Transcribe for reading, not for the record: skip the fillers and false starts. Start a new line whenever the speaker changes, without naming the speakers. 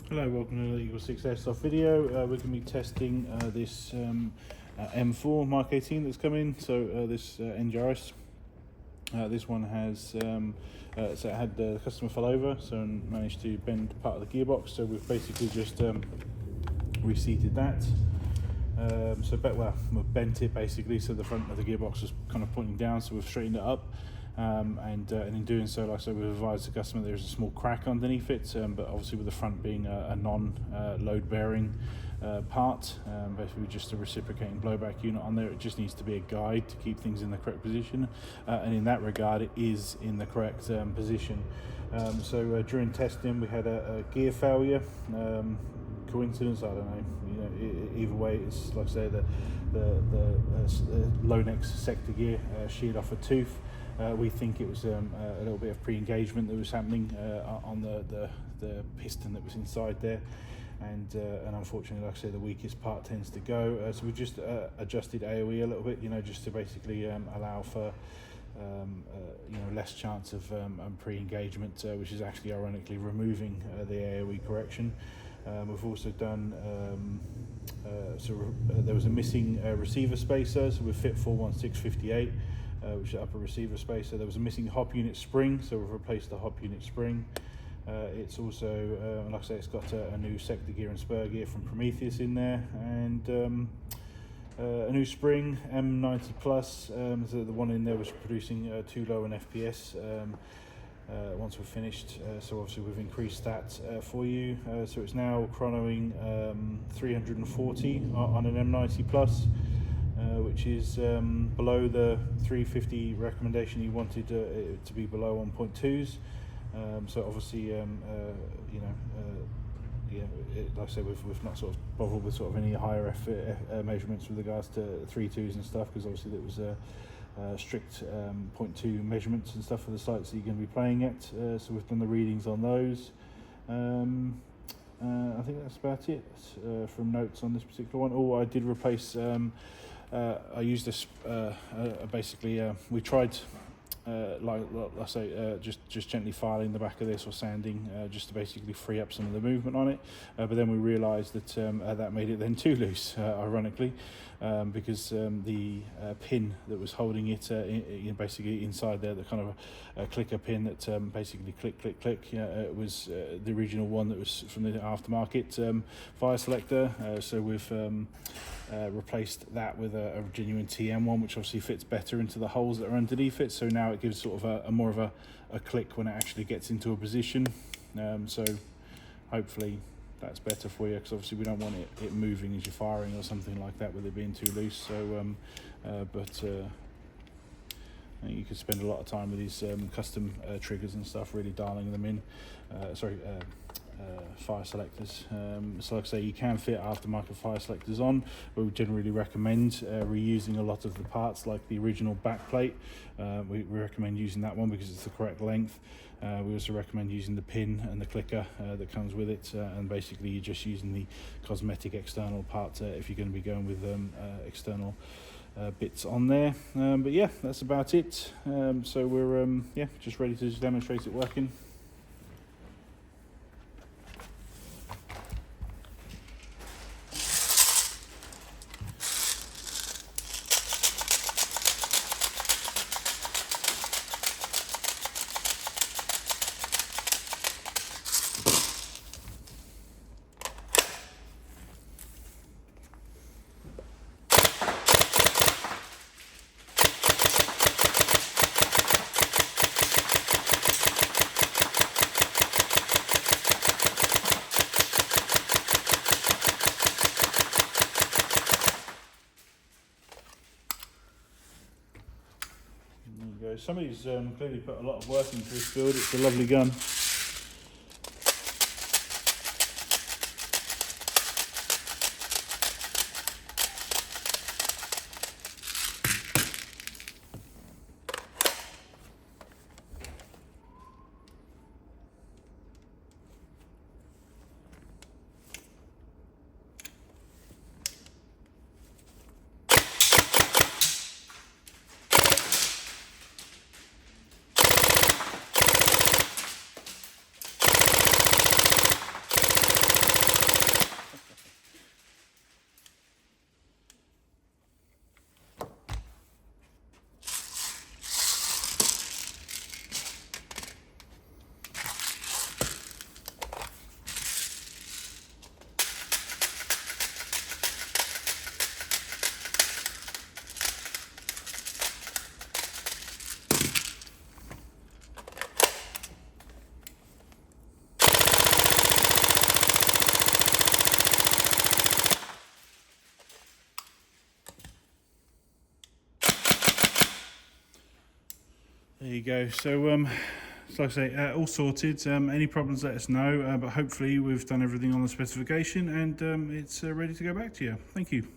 Hello, welcome to the Eagle 6 Airsoft video. We're going to be testing this M4 Mark 18 that's come in. So this NGRS. This one has so it had the customer fell over, so managed to bend part of the gearbox. So we've basically just reseated that. We've bent it basically, so the front of the gearbox was kind of pointing down. So we've straightened it up. And in doing so, like I said, we've advised the customer there's a small crack underneath it, but obviously with the front being a non-load bearing part, basically just a reciprocating blowback unit on there, it just needs to be a guide to keep things in the correct position, and in that regard it is in the correct position. During testing we had a gear failure. Coincidence, I don't know. Either way, it's like I say, the low neck sector gear sheared off a tooth. We think it was a little bit of pre-engagement that was happening on the piston that was inside there, and unfortunately, like I say, the weakest part tends to go. So we've just adjusted AOE a little bit, just to basically allow for less chance of pre-engagement, which is actually ironically removing the AOE correction. We've also done there was a missing receiver spacer, so we've fit 41658. Which is upper receiver spacer. There was a missing hop unit spring, so we've replaced the hop unit spring. It's also, like I say, it's got a new sector gear and spur gear from Prometheus in there, and a new spring M90 plus. So the one in there was producing too low an FPS. Once we're finished, so obviously we've increased that for you. So it's now chronoing 340 on an M90 plus. Which is below the 350 recommendation. You wanted it to be below 1.2s. So obviously, like I said, we've not sort of bothered with sort of any higher measurements with regards to 3.2s and stuff, because obviously there was strict 0.2 measurements and stuff for the sites that you're going to be playing at. So we've done the readings on those. I think that's about it from notes on this particular one. Oh, I did replace. I used this we tried just gently filing the back of this or sanding, just to basically free up some of the movement on it, but then we realized that that made it then too loose, ironically, because the pin that was holding it basically inside there, the kind of a clicker pin that basically click, it was the original one that was from the aftermarket fire selector. So we've replaced that with a genuine TM one, which obviously fits better into the holes that are underneath it. So now it gives sort of a more of a click when it actually gets into a position. So hopefully that's better for you, because obviously we don't want it moving as you're firing or something like that with it being too loose. So you could spend a lot of time with these custom triggers and stuff, really dialing them in. Fire selectors. So like I say, you can fit aftermarket fire selectors on, but we generally recommend reusing a lot of the parts, like the original back plate. We recommend using that one because it's the correct length. We also recommend using the pin and the clicker that comes with it, and basically you're just using the cosmetic external part if you're going to be going with external bits on there. But yeah, that's about it. So we're just ready to demonstrate it working. Somebody's clearly put a lot of work into this build. It's a lovely gun. There you go. So so like I say, all sorted. Any problems, let us know, but hopefully we've done everything on the specification, and it's ready to go back to you. Thank you.